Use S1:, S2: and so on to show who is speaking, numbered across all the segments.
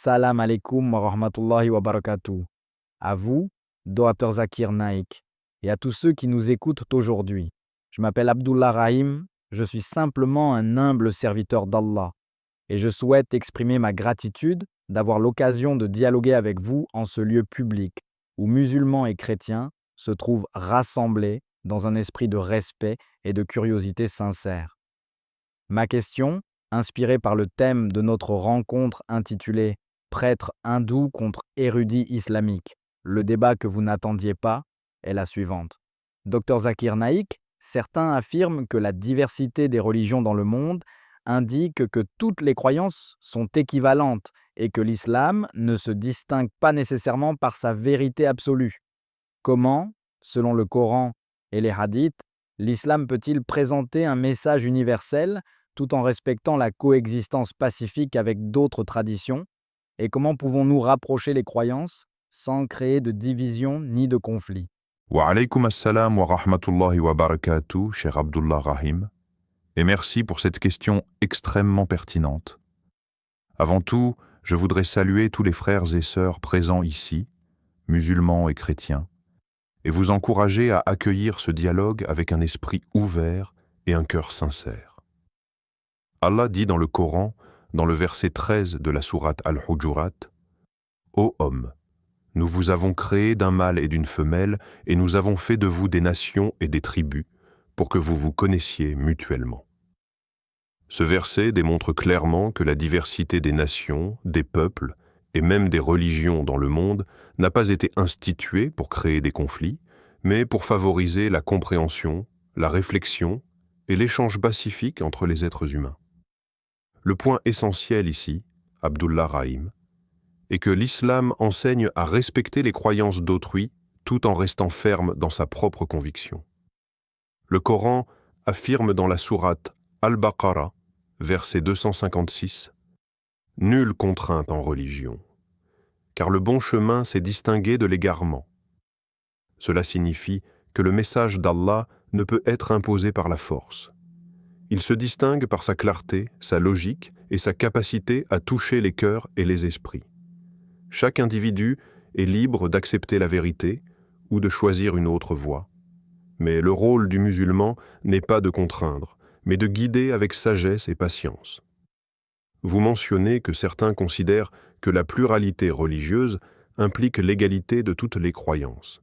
S1: Salam alaikum wa rahmatullahi wa barakatuh. À vous, Dr Zakir Naik, et à tous ceux qui nous écoutent aujourd'hui. Je m'appelle Abdullah Rahim, je suis simplement un humble serviteur d'Allah et je souhaite exprimer ma gratitude d'avoir l'occasion de dialoguer avec vous en ce lieu public où musulmans et chrétiens se trouvent rassemblés dans un esprit de respect et de curiosité sincère. Ma question, inspirée par le thème de notre rencontre intitulée « Prêtre hindou contre érudit islamique, le débat que vous n'attendiez pas » est la suivante. Dr Zakir Naik, certains affirment que la diversité des religions dans le monde indique que toutes les croyances sont équivalentes et que l'islam ne se distingue pas nécessairement par sa vérité absolue. Comment, selon le Coran et les hadiths, l'islam peut-il présenter un message universel tout en respectant la coexistence pacifique avec d'autres traditions? Et comment pouvons-nous rapprocher les croyances sans créer de division ni de conflit?
S2: Wa alaykum assalam wa rahmatullahi wa barakatuh, cher Abdullah Rahim, et merci pour cette question extrêmement pertinente. Avant tout, je voudrais saluer tous les frères et sœurs présents ici, musulmans et chrétiens, et vous encourager à accueillir ce dialogue avec un esprit ouvert et un cœur sincère. Allah dit dans le Coran, dans le verset 13 de la sourate Al-Hujurat, « Ô homme, nous vous avons créé d'un mâle et d'une femelle, et nous avons fait de vous des nations et des tribus, pour que vous vous connaissiez mutuellement. » Ce verset démontre clairement que la diversité des nations, des peuples et même des religions dans le monde n'a pas été instituée pour créer des conflits, mais pour favoriser la compréhension, la réflexion et l'échange pacifique entre les êtres humains. Le point essentiel ici, Abdullah Rahim, est que l'islam enseigne à respecter les croyances d'autrui tout en restant ferme dans sa propre conviction. Le Coran affirme dans la sourate Al-Baqarah, verset 256, « Nulle contrainte en religion, car le bon chemin s'est distingué de l'égarement. » Cela signifie que le message d'Allah ne peut être imposé par la force. Il se distingue par sa clarté, sa logique et sa capacité à toucher les cœurs et les esprits. Chaque individu est libre d'accepter la vérité ou de choisir une autre voie. Mais le rôle du musulman n'est pas de contraindre, mais de guider avec sagesse et patience. Vous mentionnez que certains considèrent que la pluralité religieuse implique l'égalité de toutes les croyances.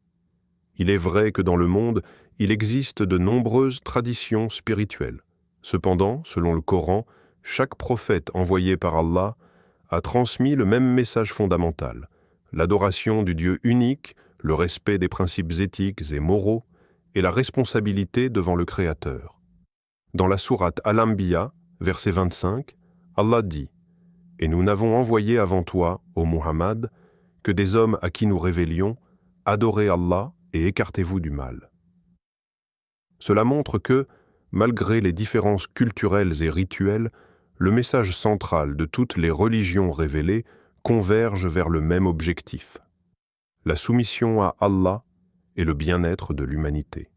S2: Il est vrai que dans le monde, il existe de nombreuses traditions spirituelles. Cependant, selon le Coran, chaque prophète envoyé par Allah a transmis le même message fondamental, l'adoration du Dieu unique, le respect des principes éthiques et moraux, et la responsabilité devant le Créateur. Dans la sourate Al-Anbiya, verset 25, Allah dit « Et nous n'avons envoyé avant toi, ô Muhammad, que des hommes à qui nous révélions, adorez Allah et écartez-vous du mal. » Cela montre que, malgré les différences culturelles et rituelles, le message central de toutes les religions révélées converge vers le même objectif, la soumission à Allah et le bien-être de l'humanité.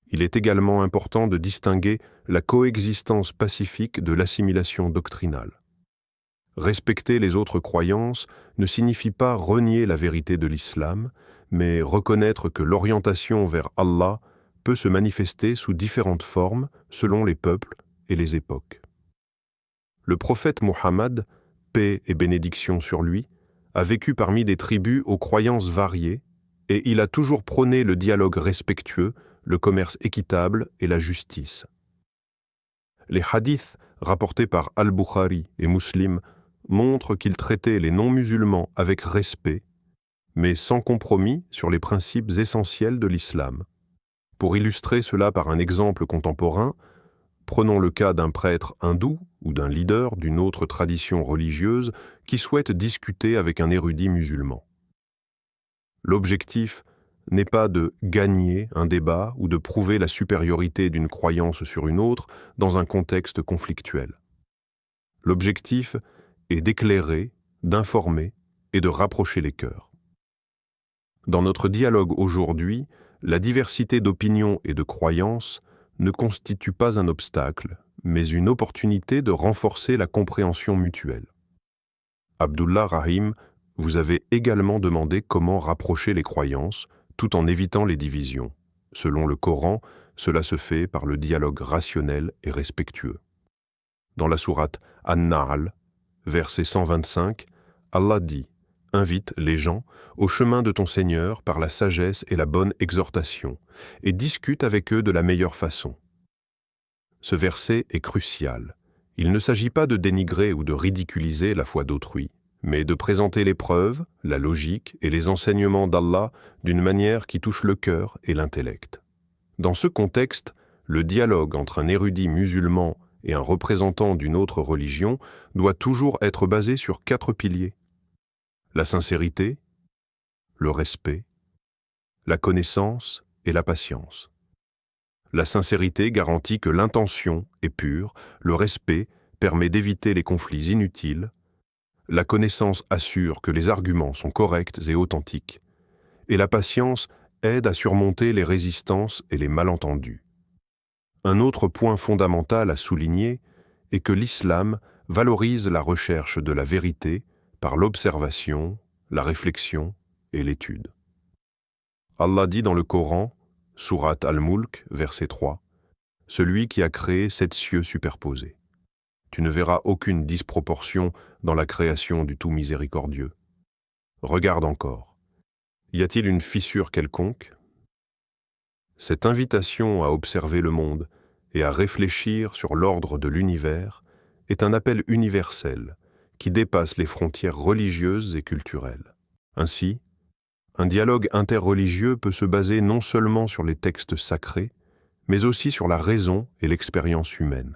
S2: Il est également important de distinguer la coexistence pacifique de l'assimilation doctrinale. Respecter les autres croyances ne signifie pas renier la vérité de l'islam, mais reconnaître que l'orientation vers Allah peut se manifester sous différentes formes selon les peuples et les époques. Le prophète Muhammad, paix et bénédiction sur lui, a vécu parmi des tribus aux croyances variées et il a toujours prôné le dialogue respectueux, le commerce équitable et la justice. Les hadiths rapportés par Al-Bukhari et Muslim montrent qu'il traitait les non-musulmans avec respect, mais sans compromis sur les principes essentiels de l'islam. Pour illustrer cela par un exemple contemporain, prenons le cas d'un prêtre hindou ou d'un leader d'une autre tradition religieuse qui souhaite discuter avec un érudit musulman. L'objectif n'est pas de gagner un débat ou de prouver la supériorité d'une croyance sur une autre dans un contexte conflictuel. L'objectif est d'éclairer, d'informer et de rapprocher les cœurs. Dans notre dialogue aujourd'hui, la diversité d'opinions et de croyances ne constitue pas un obstacle, mais une opportunité de renforcer la compréhension mutuelle.
S3: Abdullah Rahim, vous avez également demandé comment rapprocher les croyances tout en évitant les divisions. Selon le Coran, cela se fait par le dialogue rationnel et respectueux. Dans la sourate An-Nahl, verset 125, Allah dit « Invite les gens au chemin de ton Seigneur par la sagesse et la bonne exhortation, et discute avec eux de la meilleure façon. » Ce verset est crucial. Il ne s'agit pas de dénigrer ou de ridiculiser la foi d'autrui, mais de présenter les preuves, la logique et les enseignements d'Allah d'une manière qui touche le cœur et l'intellect. Dans ce contexte, le dialogue entre un érudit musulman et un représentant d'une autre religion doit toujours être basé sur 4 piliers. La sincérité, le respect, la connaissance et la patience. La sincérité garantit que l'intention est pure, le respect permet d'éviter les conflits inutiles, la connaissance assure que les arguments sont corrects et authentiques, et la patience aide à surmonter les résistances et les malentendus. Un autre point fondamental à souligner est que l'islam valorise la recherche de la vérité par l'observation, la réflexion et l'étude. Allah dit dans le Coran, sourate Al-Mulk, verset 3, « Celui qui a créé 7 cieux superposés. Tu ne verras aucune disproportion dans la création du tout miséricordieux. Regarde encore. Y a-t-il une fissure quelconque ? » Cette invitation à observer le monde et à réfléchir sur l'ordre de l'univers est un appel universel qui dépasse les frontières religieuses et culturelles. Ainsi, un dialogue interreligieux peut se baser non seulement sur les textes sacrés, mais aussi sur la raison et l'expérience humaine.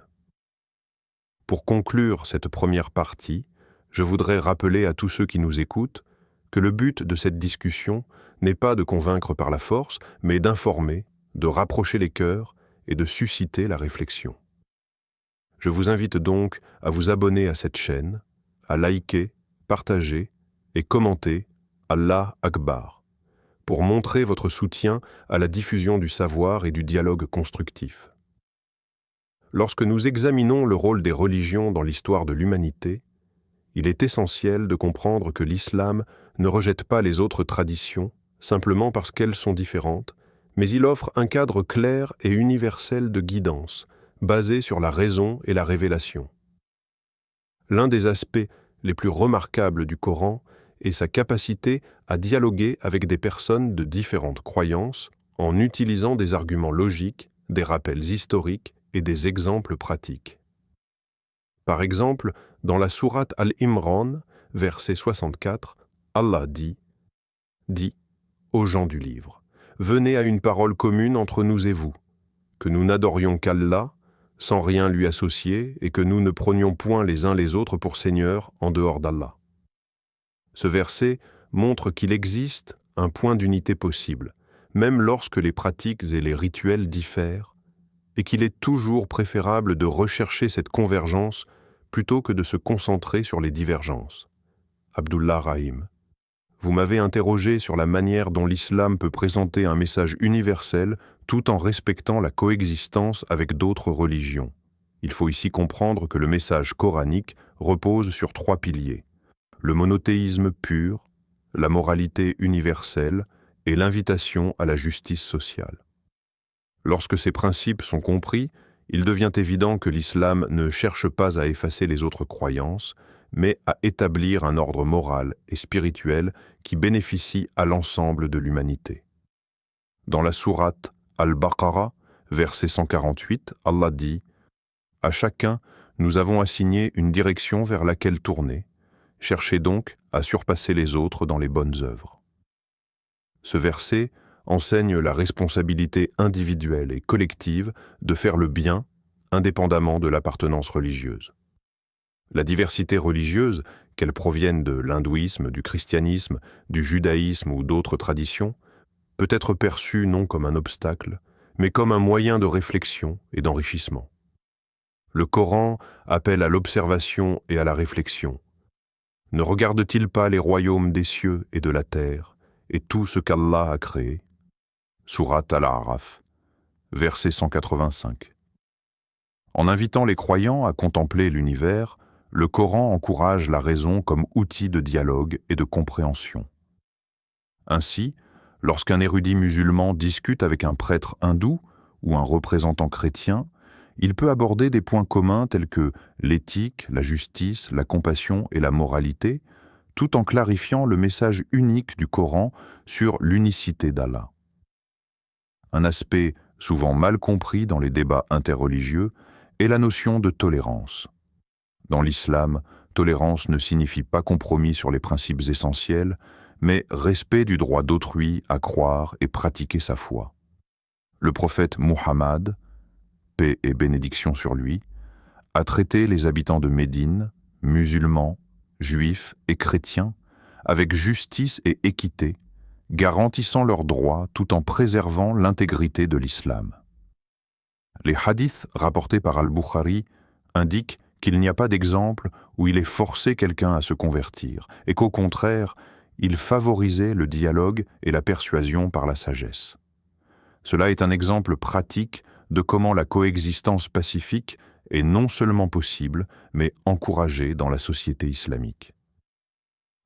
S3: Pour conclure cette première partie, je voudrais rappeler à tous ceux qui nous écoutent que le but de cette discussion n'est pas de convaincre par la force, mais d'informer, de rapprocher les cœurs et de susciter la réflexion. Je vous invite donc à vous abonner à cette chaîne, à liker, partager et commenter Allah Akbar, pour montrer votre soutien à la diffusion du savoir et du dialogue constructif. Lorsque nous examinons le rôle des religions dans l'histoire de l'humanité, il est essentiel de comprendre que l'islam ne rejette pas les autres traditions simplement parce qu'elles sont différentes, mais il offre un cadre clair et universel de guidance, basé sur la raison et la révélation. L'un des aspects les plus remarquables du Coran est sa capacité à dialoguer avec des personnes de différentes croyances en utilisant des arguments logiques, des rappels historiques et des exemples pratiques. Par exemple, dans la sourate Al-Imran, verset 64, Allah dit « Dis aux gens du livre, venez à une parole commune entre nous et vous, que nous n'adorions qu'Allah, sans rien lui associer, et que nous ne prenions point les uns les autres pour seigneurs en dehors d'Allah. » Ce verset montre qu'il existe un point d'unité possible, même lorsque les pratiques et les rituels diffèrent, et qu'il est toujours préférable de rechercher cette convergence plutôt que de se concentrer sur les divergences. Abdullah Rahim, vous m'avez interrogé sur la manière dont l'islam peut présenter un message universel tout en respectant la coexistence avec d'autres religions. Il faut ici comprendre que le message coranique repose sur 3 piliers: le monothéisme pur, la moralité universelle et l'invitation à la justice sociale. Lorsque ces principes sont compris, il devient évident que l'islam ne cherche pas à effacer les autres croyances, mais à établir un ordre moral et spirituel qui bénéficie à l'ensemble de l'humanité. Dans la sourate Al-Baqarah, verset 148, Allah dit « À chacun, nous avons assigné une direction vers laquelle tourner. Cherchez donc à surpasser les autres dans les bonnes œuvres. » Ce verset enseigne la responsabilité individuelle et collective de faire le bien indépendamment de l'appartenance religieuse. La diversité religieuse, qu'elle provienne de l'hindouisme, du christianisme, du judaïsme ou d'autres traditions, peut être perçue non comme un obstacle, mais comme un moyen de réflexion et d'enrichissement. Le Coran appelle à l'observation et à la réflexion. Ne regarde-t-il pas les royaumes des cieux et de la terre, et tout ce qu'Allah a créé? Sourate Al-A'raf, verset 185. En invitant les croyants à contempler l'univers,
S2: le Coran encourage la raison comme outil de dialogue et de compréhension. Ainsi, lorsqu'un érudit musulman discute avec un prêtre hindou ou un représentant chrétien, il peut aborder des points communs tels que l'éthique, la justice, la compassion et la moralité, tout en clarifiant le message unique du Coran sur l'unicité d'Allah. Un aspect souvent mal compris dans les débats interreligieux est la notion de tolérance. Dans l'islam, tolérance ne signifie pas compromis sur les principes essentiels, mais respect du droit d'autrui à croire et pratiquer sa foi. Le prophète Muhammad, paix et bénédiction sur lui, a traité les habitants de Médine, musulmans, juifs et chrétiens, avec justice et équité, garantissant leurs droits tout en préservant l'intégrité de l'islam. Les hadiths rapportés par Al-Bukhari indiquent qu'il n'y a pas d'exemple où il ait forcé quelqu'un à se convertir, et qu'au contraire, il favorisait le dialogue et la persuasion par la sagesse. Cela est un exemple pratique de comment la coexistence pacifique est non seulement possible, mais encouragée dans la société islamique.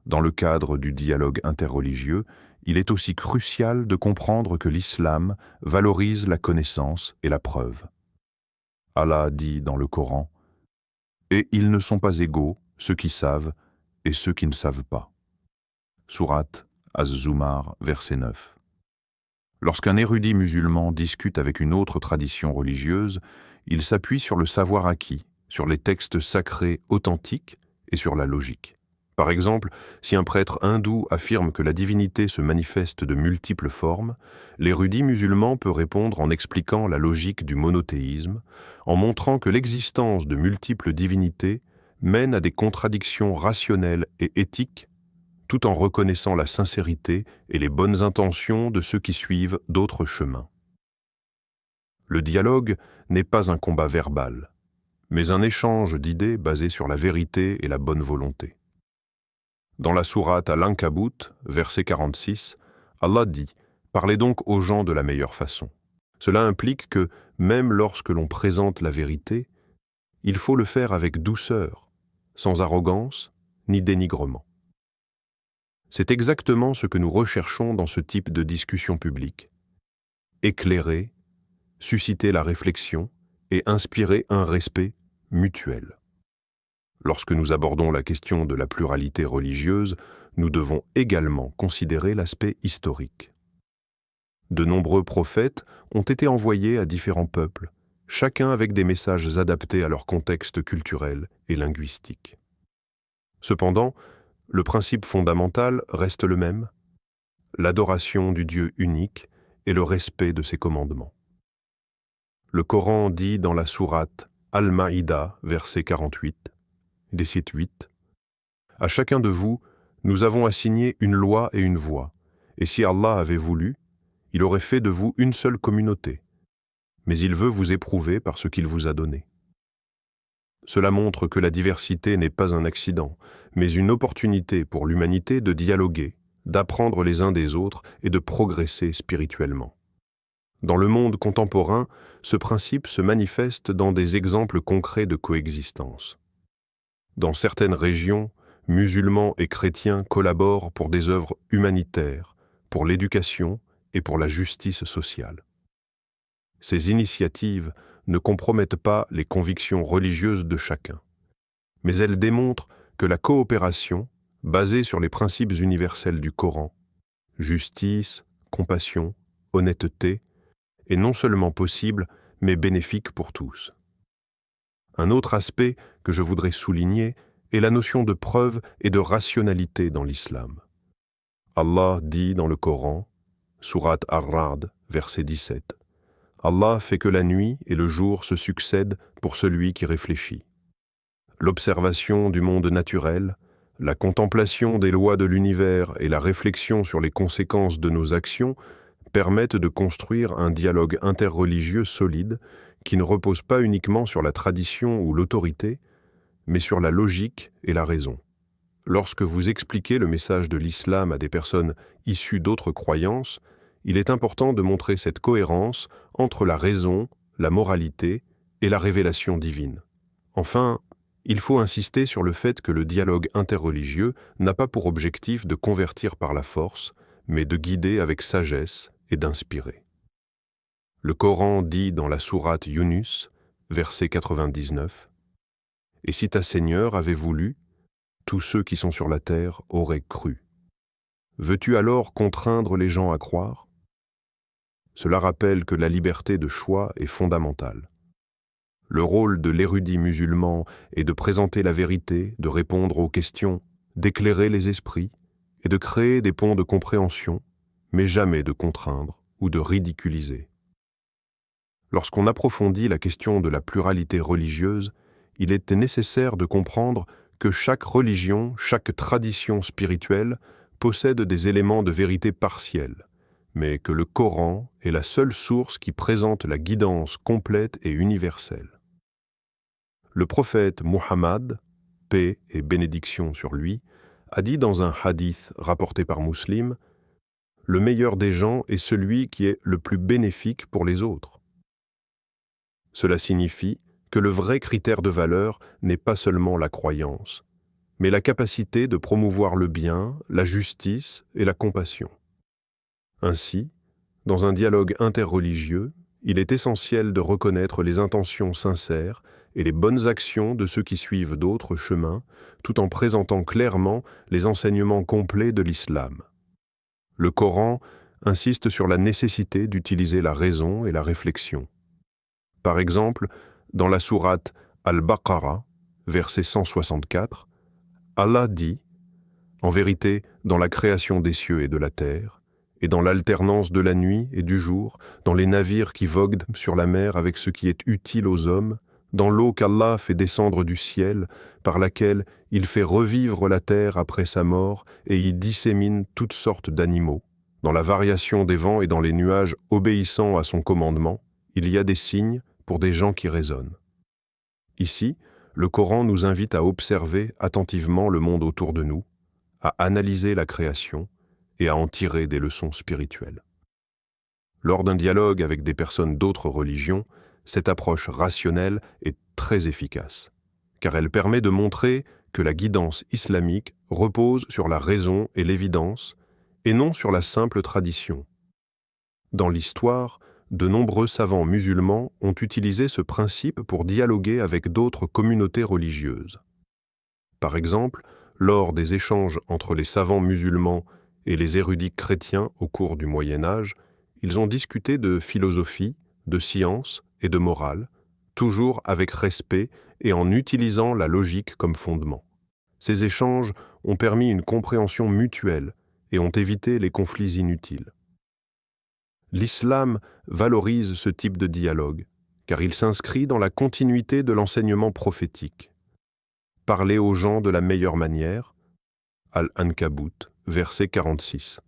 S2: Dans le cadre du dialogue interreligieux, il est aussi crucial de comprendre que l'islam valorise la connaissance et la preuve. Allah dit dans le Coran « Et ils ne sont pas égaux, ceux qui savent et ceux qui ne savent pas ». Sourate Az-Zumar, verset 9. Lorsqu'un érudit musulman discute avec une autre tradition religieuse, il s'appuie sur le savoir acquis, sur les textes sacrés authentiques et sur la logique. Par exemple, si un prêtre hindou affirme que la divinité se manifeste de multiples formes, l'érudit musulman peut répondre en expliquant la logique du monothéisme, en montrant que l'existence de multiples divinités mène à des contradictions rationnelles et éthiques, tout en reconnaissant la sincérité et les bonnes intentions de ceux qui suivent d'autres chemins. Le dialogue n'est pas un combat verbal, mais un échange d'idées basé sur la vérité et la bonne volonté. Dans la sourate Al-Ankabut, verset 46, Allah dit « Parlez donc aux gens de la meilleure façon ». Cela implique que, même lorsque l'on présente la vérité, il faut le faire avec douceur, sans arrogance ni dénigrement. C'est exactement ce que nous recherchons dans ce type de discussion publique. Éclairer, susciter la réflexion et inspirer un respect mutuel. Lorsque nous abordons la question de la pluralité religieuse, nous devons également considérer l'aspect historique. De nombreux prophètes ont été envoyés à différents peuples, chacun avec des messages adaptés à leur contexte culturel et linguistique. Cependant, le principe fondamental reste le même, l'adoration du Dieu unique et le respect de ses commandements. Le Coran dit dans la sourate Al-Maïda, verset 48, décit 8, « À chacun de vous, nous avons assigné une loi et une voie, et si Allah avait voulu, il aurait fait de vous une seule communauté, mais il veut vous éprouver par ce qu'il vous a donné. » Cela montre que la diversité n'est pas un accident, mais une opportunité pour l'humanité de dialoguer, d'apprendre les uns des autres et de progresser spirituellement. Dans le monde contemporain, ce principe se manifeste dans des exemples concrets de coexistence. Dans certaines régions, musulmans et chrétiens collaborent pour des œuvres humanitaires, pour l'éducation et pour la justice sociale. Ces initiatives ne compromettent pas les convictions religieuses de chacun, mais elles démontrent que la coopération, basée sur les principes universels du Coran, justice, compassion, honnêteté, est non seulement possible, mais bénéfique pour tous. Un autre aspect que je voudrais souligner est la notion de preuve et de rationalité dans l'islam. Allah dit dans le Coran, sourate Ar-Ra'd, verset 17, « Allah fait que la nuit et le jour se succèdent pour celui qui réfléchit. L'observation du monde naturel, la contemplation des lois de l'univers et la réflexion sur les conséquences de nos actions permettent de construire un dialogue interreligieux solide qui ne repose pas uniquement sur la tradition ou l'autorité, mais sur la logique et la raison. Lorsque vous expliquez le message de l'islam à des personnes issues d'autres croyances, il est important de montrer cette cohérence entre la raison, la moralité et la révélation divine. Enfin,
S3: Il faut insister sur le fait que le dialogue interreligieux n'a pas pour objectif de convertir par la force, mais de guider avec sagesse et d'inspirer. Le Coran dit dans la sourate Yunus, verset 99, « Et si ta Seigneur avait voulu, tous ceux qui sont sur la terre auraient cru. Veux-tu alors contraindre les gens à croire ?» Cela rappelle que la liberté de choix est fondamentale. Le rôle de l'érudit musulman est de présenter la vérité, de répondre aux questions, d'éclairer les esprits et de créer des ponts de compréhension, mais jamais de contraindre ou de ridiculiser. Lorsqu'on approfondit la question de la pluralité religieuse, il est nécessaire de comprendre que chaque religion, chaque tradition spirituelle possède des éléments de vérité partiels, mais que le Coran est la seule source qui présente la guidance complète et universelle. Le prophète Muhammad, paix et bénédiction sur lui, a dit dans un hadith rapporté par Muslim, « Le meilleur des gens est celui qui est le plus bénéfique pour les autres. » Cela signifie que le vrai critère de valeur n'est pas seulement la croyance, mais la capacité de promouvoir le bien, la justice et la compassion. Ainsi, dans un dialogue interreligieux, il est essentiel de reconnaître les intentions sincères et les bonnes actions de ceux qui suivent d'autres chemins, tout en présentant clairement les enseignements complets de l'islam. Le Coran insiste sur la nécessité d'utiliser la raison et la réflexion. Par exemple, dans la sourate Al-Baqarah, verset 164, Allah dit « En vérité, dans la création des cieux et de la terre, et dans l'alternance de la nuit et du jour, dans les navires qui voguent sur la mer avec ce qui est utile aux hommes, dans l'eau qu'Allah fait descendre du ciel, par laquelle il fait revivre la terre après sa mort et y dissémine toutes sortes d'animaux, dans la variation des vents et dans les nuages obéissant à son commandement, il y a des signes pour des gens qui raisonnent. » Ici, le Coran nous invite à observer attentivement le monde autour de nous, à analyser la création et à en tirer des leçons spirituelles. Lors d'un dialogue avec des personnes d'autres religions, cette approche rationnelle est très efficace, car elle permet de montrer que la guidance islamique repose sur la raison et l'évidence, et non sur la simple tradition. Dans l'histoire, de nombreux savants musulmans ont utilisé ce principe pour dialoguer avec d'autres communautés religieuses. Par exemple, lors des échanges entre les savants musulmans et les érudits chrétiens au cours du Moyen Âge, ils ont discuté de philosophie, de science et de morale, toujours avec respect et en utilisant la logique comme fondement. Ces échanges ont permis une compréhension mutuelle et ont évité les conflits inutiles. L'islam valorise ce type de dialogue, car il s'inscrit dans la continuité de l'enseignement prophétique. Parler aux gens de la meilleure manière, Al-Ankabut, verset 46.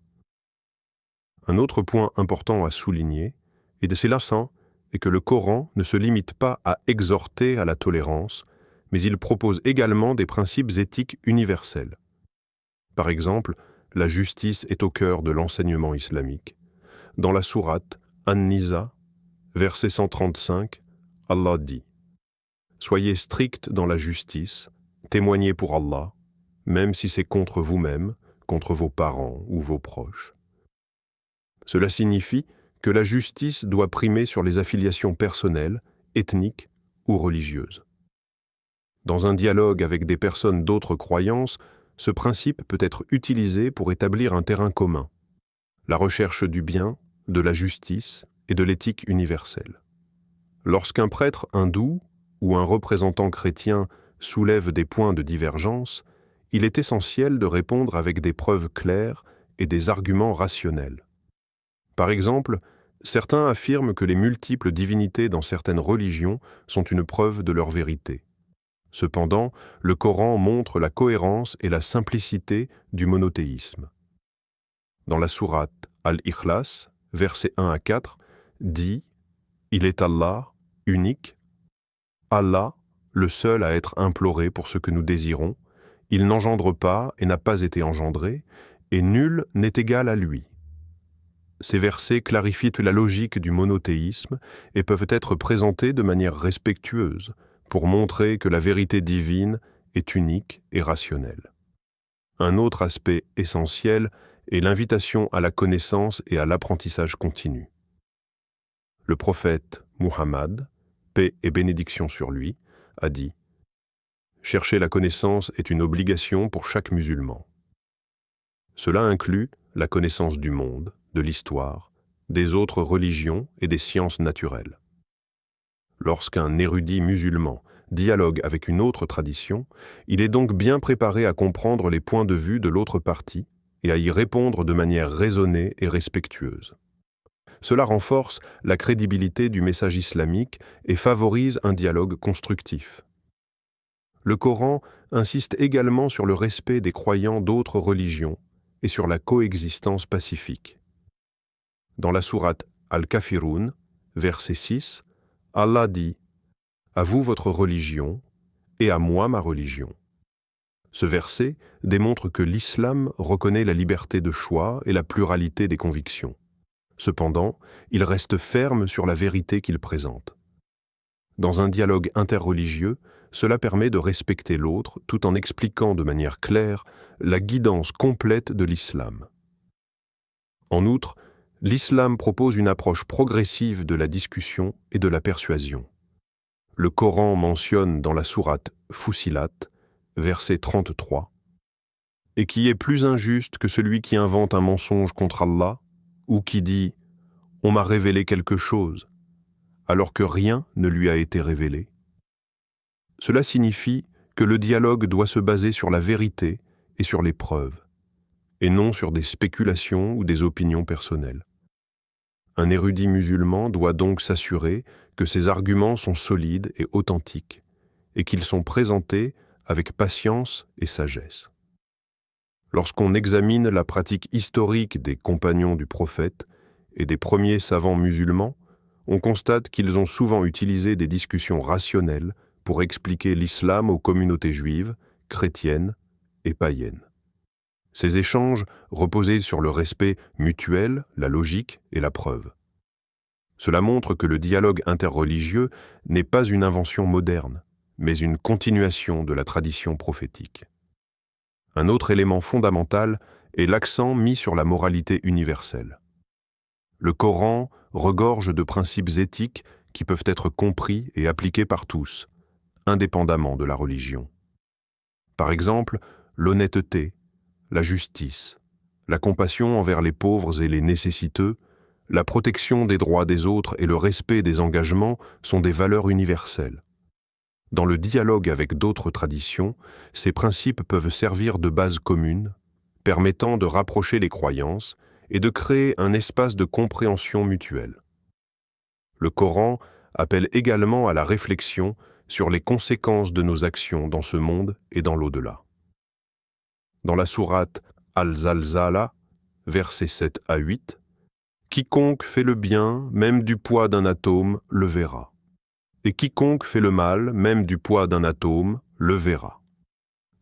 S3: Un autre point important à souligner, et c'est lassant, est que le Coran ne se limite pas à exhorter à la tolérance, mais il propose également des principes éthiques universels. Par exemple, la justice est au cœur de l'enseignement islamique. Dans la sourate An-Nisa, verset 135, Allah dit « Soyez stricts dans la justice, témoignez pour Allah, même si c'est contre vous-même, contre vos parents ou vos proches. » Cela signifie que la justice doit primer sur les affiliations personnelles, ethniques ou religieuses. Dans un dialogue avec des personnes d'autres croyances, ce principe peut être utilisé pour établir un terrain commun, la recherche du bien, de la justice et de l'éthique universelle. Lorsqu'un prêtre hindou ou un représentant chrétien soulève des points de divergence, il est essentiel de répondre avec des preuves claires et des arguments rationnels. Par exemple, certains affirment que les multiples divinités dans certaines religions sont une preuve de leur vérité. Cependant, le Coran montre la cohérence et la simplicité du monothéisme. Dans la sourate Al-Ikhlas, versets 1 à 4, dit « Il est Allah, unique, Allah, le seul à être imploré pour ce que nous désirons, il n'engendre pas et n'a pas été engendré, et nul n'est égal à lui. » Ces versets clarifient la logique du monothéisme et peuvent être présentés de manière respectueuse, pour montrer que la vérité divine est unique et rationnelle. Un autre aspect essentiel est l'invitation à la connaissance et à l'apprentissage continu. Le prophète Muhammad, paix et bénédiction sur lui, a dit « Chercher la connaissance est une obligation pour chaque musulman. » Cela inclut la connaissance du monde, de l'histoire, des autres religions et des sciences naturelles. Lorsqu'un érudit musulman dialogue avec une autre tradition, il est donc bien préparé à comprendre les points de vue de l'autre partie et à y répondre de manière raisonnée et respectueuse. Cela renforce la crédibilité du message islamique et favorise un dialogue constructif. Le Coran insiste également sur le respect des croyants d'autres religions et sur la coexistence pacifique. Dans la sourate Al-Kafirun, verset 6, Allah dit « À vous votre religion, et à moi ma religion ». Ce verset démontre que l'islam reconnaît la liberté de choix et la pluralité des convictions. Cependant, il reste ferme sur la vérité qu'il présente. Dans un dialogue interreligieux, cela permet de respecter l'autre tout en expliquant de manière claire la guidance complète de l'islam. En outre, l'islam propose une approche progressive de la discussion et de la persuasion. Le Coran mentionne dans la sourate Fussilat, verset 33, « Et qui est plus injuste que celui qui invente un mensonge contre Allah, ou qui dit « On m'a révélé quelque chose », alors que rien ne lui a été révélé. Cela signifie que le dialogue doit se baser sur la vérité et sur les preuves, et non sur des spéculations ou des opinions personnelles. Un érudit musulman doit donc s'assurer que ses arguments sont solides et authentiques, et qu'ils sont présentés avec patience et sagesse. Lorsqu'on examine la pratique historique des compagnons du prophète et des premiers savants musulmans, on constate qu'ils ont souvent utilisé des discussions rationnelles pour expliquer l'islam aux communautés juives, chrétiennes et païennes. Ces échanges reposaient sur le respect mutuel, la logique et la preuve. Cela montre que le dialogue interreligieux n'est pas une invention moderne, mais une continuation de la tradition prophétique. Un autre élément fondamental est l'accent mis sur la moralité universelle. Le Coran regorge de principes éthiques qui peuvent être compris et appliqués par tous, indépendamment de la religion. Par exemple, l'honnêteté, la justice, la compassion envers les pauvres et les nécessiteux, la protection des droits des autres et le respect des engagements sont des valeurs universelles. Dans le dialogue avec d'autres traditions, ces principes peuvent servir de base commune, permettant de rapprocher les croyances et de créer un espace de compréhension mutuelle. Le Coran appelle également à la réflexion sur les conséquences de nos actions dans ce monde et dans l'au-delà. Dans la sourate Al-Zalzala, versets 7 à 8, « Quiconque fait le bien, même du poids d'un atome, le verra. Et quiconque fait le mal, même du poids d'un atome, le verra. »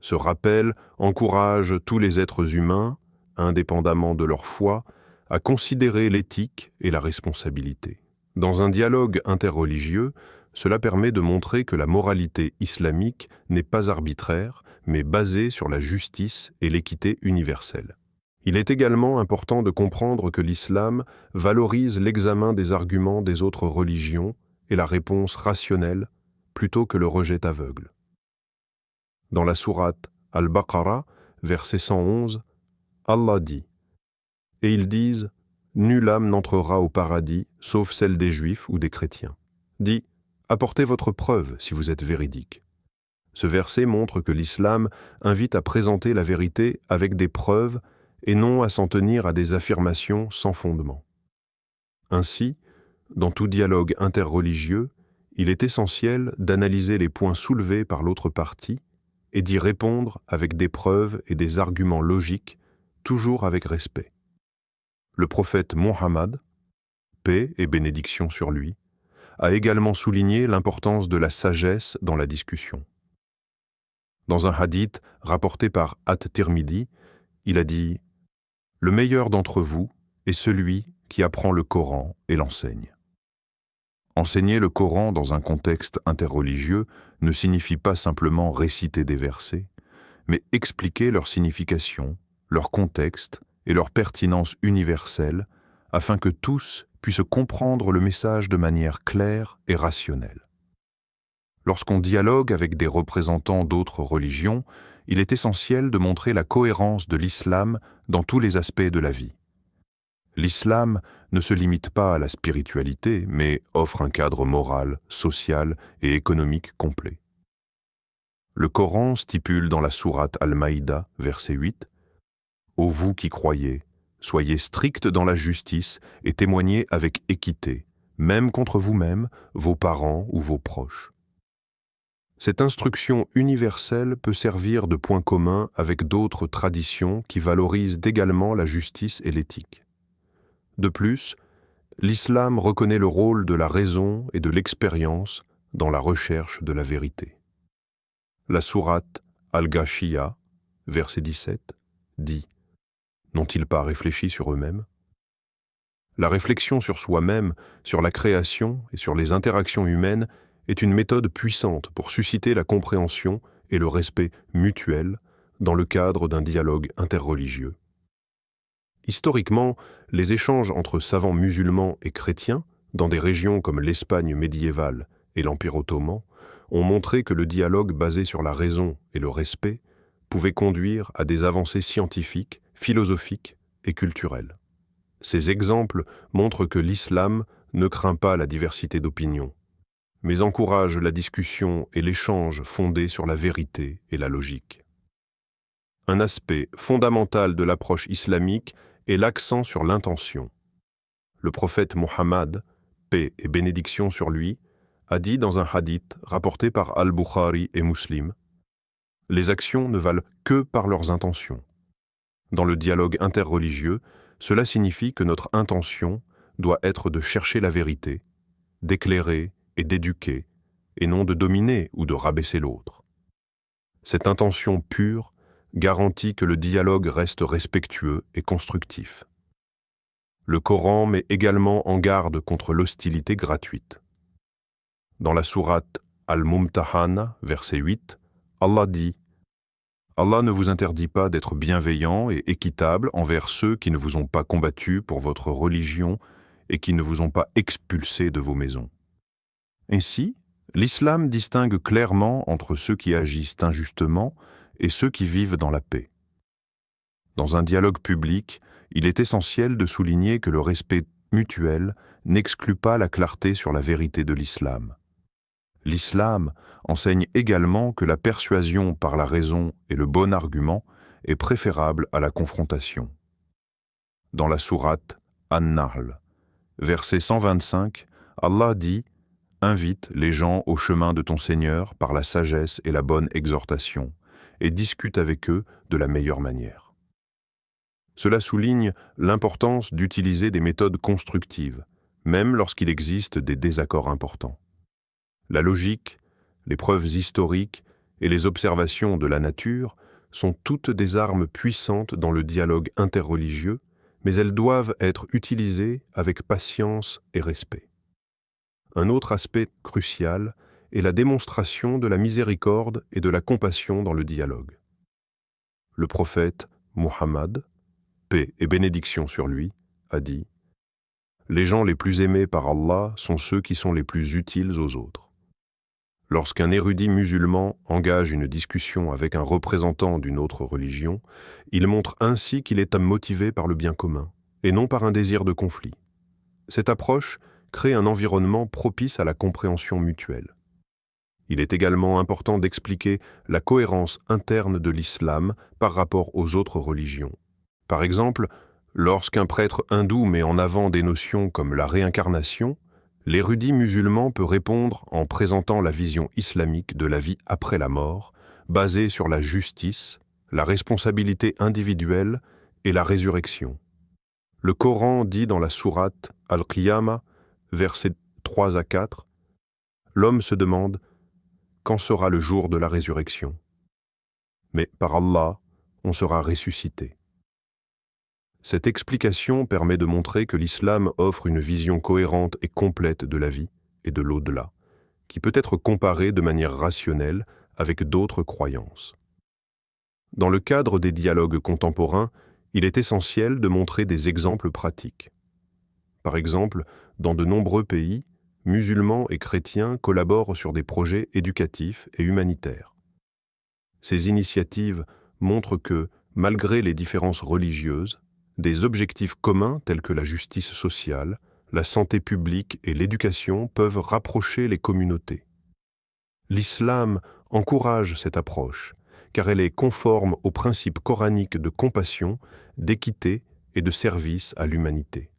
S3: Ce rappel encourage tous les êtres humains, indépendamment de leur foi, à considérer l'éthique et la responsabilité. Dans un dialogue interreligieux, cela permet de montrer que la moralité islamique n'est pas arbitraire, mais basée sur la justice et l'équité universelle. Il est également important de comprendre que l'islam valorise l'examen des arguments des autres religions et la réponse rationnelle plutôt que le rejet aveugle. Dans la sourate Al-Baqarah, verset 111, Allah dit « Et ils disent « Nulle âme n'entrera au paradis, sauf celle des Juifs ou des chrétiens. » Dit « Apportez votre preuve si vous êtes véridique. » Ce verset montre que l'islam invite à présenter la vérité avec des preuves et non à s'en tenir à des affirmations sans fondement. Ainsi, dans tout dialogue interreligieux, il est essentiel d'analyser les points soulevés par l'autre partie et d'y répondre avec des preuves et des arguments logiques, toujours avec respect. Le prophète Muhammad, paix et bénédiction sur lui, a également souligné l'importance de la sagesse dans la discussion. Dans un hadith rapporté par At-Tirmidhi, il a dit « Le meilleur d'entre vous est celui qui apprend le Coran et l'enseigne. »
S2: Enseigner le Coran dans un contexte interreligieux ne signifie pas simplement réciter des versets, mais expliquer leur signification, leur contexte et leur pertinence universelle afin que tous puissent comprendre le message de manière claire et rationnelle. Lorsqu'on dialogue avec des représentants d'autres religions, il est essentiel de montrer la cohérence de l'islam dans tous les aspects de la vie. L'islam ne se limite pas à la spiritualité, mais offre un cadre moral, social et économique complet. Le Coran stipule dans la sourate Al-Maïda, verset 8, « Ô vous qui croyez, soyez stricts dans la justice et témoignez avec équité, même contre vous-même, vos parents ou vos proches. » Cette instruction universelle peut servir de point commun avec d'autres traditions qui valorisent également la justice et l'éthique. De plus, l'islam reconnaît le rôle de la raison et de l'expérience dans la recherche de la vérité. La sourate Al-Ghashiyah, verset 17, dit « N'ont-ils pas réfléchi sur eux-mêmes » La réflexion sur soi-même, sur la création et sur les interactions humaines est une méthode puissante pour susciter la compréhension et le respect mutuel dans le cadre d'un dialogue interreligieux. Historiquement, les échanges entre savants musulmans et chrétiens, dans des régions comme l'Espagne médiévale et l'Empire ottoman, ont montré que le dialogue basé sur la raison et le respect pouvait conduire à des avancées scientifiques, philosophiques et culturelles. Ces exemples montrent que l'islam ne craint pas la diversité d'opinions, mais encourage la discussion et l'échange fondés sur la vérité et la logique. Un aspect fondamental de l'approche islamique est l'accent sur l'intention. Le prophète Mohammed, paix et bénédiction sur lui, a dit dans un hadith rapporté par Al-Bukhari et Muslim, « Les actions ne valent que par leurs intentions. » Dans le dialogue interreligieux, cela signifie que notre intention doit être de chercher la vérité, d'éclairer et d'éduquer, et non de dominer ou de rabaisser l'autre. Cette intention pure garantit que le dialogue reste respectueux et constructif. Le Coran met également en garde contre l'hostilité gratuite. Dans la sourate Al-Mumtahana, verset 8, Allah dit « Allah ne vous interdit pas d'être bienveillant et équitable envers ceux qui ne vous ont pas combattu pour votre religion et qui ne vous ont pas expulsé de vos maisons. » Ainsi, l'islam distingue clairement entre ceux qui agissent injustement et ceux qui vivent dans la paix. Dans un dialogue public, il est essentiel de souligner que le respect mutuel n'exclut pas la clarté sur la vérité de l'islam. L'islam enseigne également que la persuasion par la raison et le bon argument est préférable à la confrontation. Dans la sourate An-Nahl, verset 125, Allah dit « Invite les gens au chemin de ton Seigneur par la sagesse et la bonne exhortation, et discute avec eux de la meilleure manière. » Cela souligne l'importance d'utiliser des méthodes constructives, même lorsqu'il existe des désaccords importants. La logique, les preuves historiques et les observations de la nature sont toutes des armes puissantes dans le dialogue interreligieux, mais elles doivent être utilisées avec patience et respect. Un autre aspect crucial est la démonstration de la miséricorde et de la compassion dans le dialogue. Le prophète Muhammad, paix et bénédiction sur lui, a dit « Les gens les plus aimés par Allah sont ceux qui sont les plus utiles aux autres. » Lorsqu'un érudit musulman engage une discussion avec un représentant d'une autre religion, il montre ainsi qu'il est motivé par le bien commun, et non par un désir de conflit. Cette approche crée un environnement propice à la compréhension mutuelle. Il est également important d'expliquer la cohérence interne de l'islam par rapport aux autres religions. Par exemple, lorsqu'un prêtre hindou met en avant des notions comme la réincarnation, l'érudit musulman peut répondre en présentant la vision islamique de la vie après la mort, basée sur la justice, la responsabilité individuelle et la résurrection. Le Coran dit dans la sourate Al-Qiyamah, versets 3 à 4, « L'homme se demande « Quand sera le jour de la résurrection ?» Mais par Allah, on sera ressuscité. Cette explication permet de montrer que l'islam offre une vision cohérente et complète de la vie
S3: et de l'au-delà, qui peut être comparé de manière rationnelle avec d'autres croyances. Dans le cadre des dialogues contemporains, il est essentiel de montrer des exemples pratiques. Par exemple, dans de nombreux pays, musulmans et chrétiens collaborent sur des projets éducatifs et humanitaires. Ces initiatives montrent que, malgré les différences religieuses, des objectifs communs tels que la justice sociale, la santé publique et l'éducation peuvent rapprocher les communautés. L'islam encourage cette approche, car elle est conforme aux principes coraniques de compassion, d'équité et de service à l'humanité.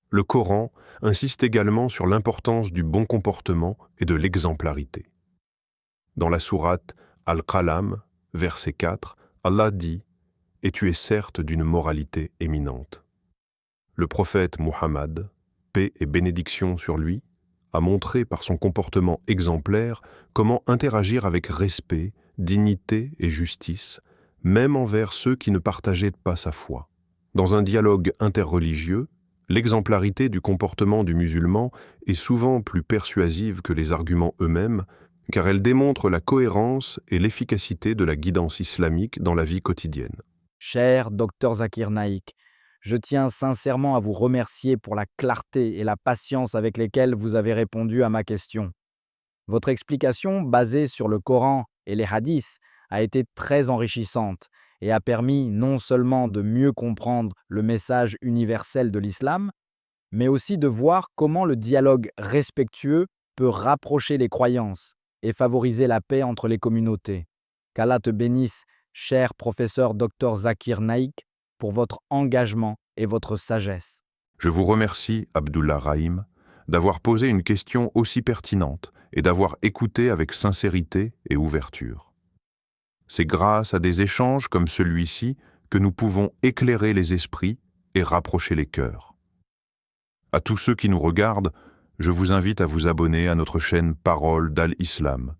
S3: Le Coran insiste également sur l'importance du bon comportement et de l'exemplarité. Dans la sourate Al-Qalam, verset 4, Allah dit « Et tu es certes d'une moralité éminente ». Le prophète Muhammad, paix et bénédiction sur lui, a montré par son comportement exemplaire comment interagir avec respect, dignité et justice, même envers ceux qui ne partageaient pas sa foi. Dans un dialogue interreligieux, l'exemplarité du comportement du musulman est souvent plus persuasive que les arguments eux-mêmes, car elle démontre la cohérence et l'efficacité de la guidance islamique dans la vie quotidienne.
S1: Cher Dr Zakir Naik, je tiens sincèrement à vous remercier pour la clarté et la patience avec lesquelles vous avez répondu à ma question. Votre explication, basée sur le Coran et les hadiths, a été très enrichissante et a permis non seulement de mieux comprendre le message universel de l'islam, mais aussi de voir comment le dialogue respectueux peut rapprocher les croyances et favoriser la paix entre les communautés. Qu'Allah te bénisse, cher professeur Dr Zakir Naik, pour votre engagement et votre sagesse.
S2: Je vous remercie, Abdullah Rahim, d'avoir posé une question aussi pertinente et d'avoir écouté avec sincérité et ouverture. C'est grâce à des échanges comme celui-ci que nous pouvons éclairer les esprits et rapprocher les cœurs. À tous ceux qui nous regardent, je vous invite à vous abonner à notre chaîne Parole d'Al-Islam,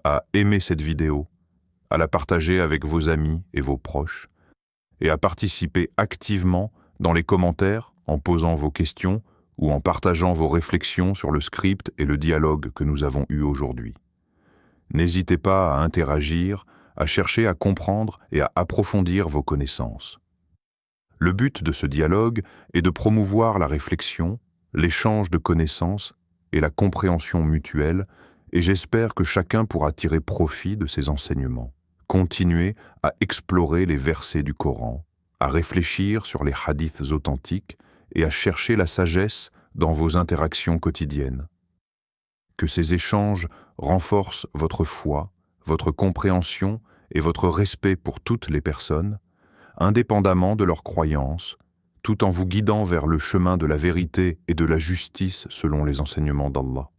S2: à aimer cette vidéo, à la partager avec vos amis et vos proches, et à participer activement dans les commentaires en posant vos questions ou en partageant vos réflexions sur le script et le dialogue que nous avons eu aujourd'hui. N'hésitez pas à interagir, à chercher à comprendre et à approfondir vos connaissances. Le but de ce dialogue est de promouvoir la réflexion, l'échange de connaissances et la compréhension mutuelle, et j'espère que chacun pourra tirer profit de ces enseignements. Continuez à explorer les versets du Coran, à réfléchir sur les hadiths authentiques et à chercher la sagesse dans vos interactions quotidiennes. Que ces échanges renforcent votre foi, votre compréhension et votre respect pour toutes les personnes, indépendamment de leurs croyances, tout en vous guidant vers le chemin de la vérité et de la justice selon les enseignements d'Allah.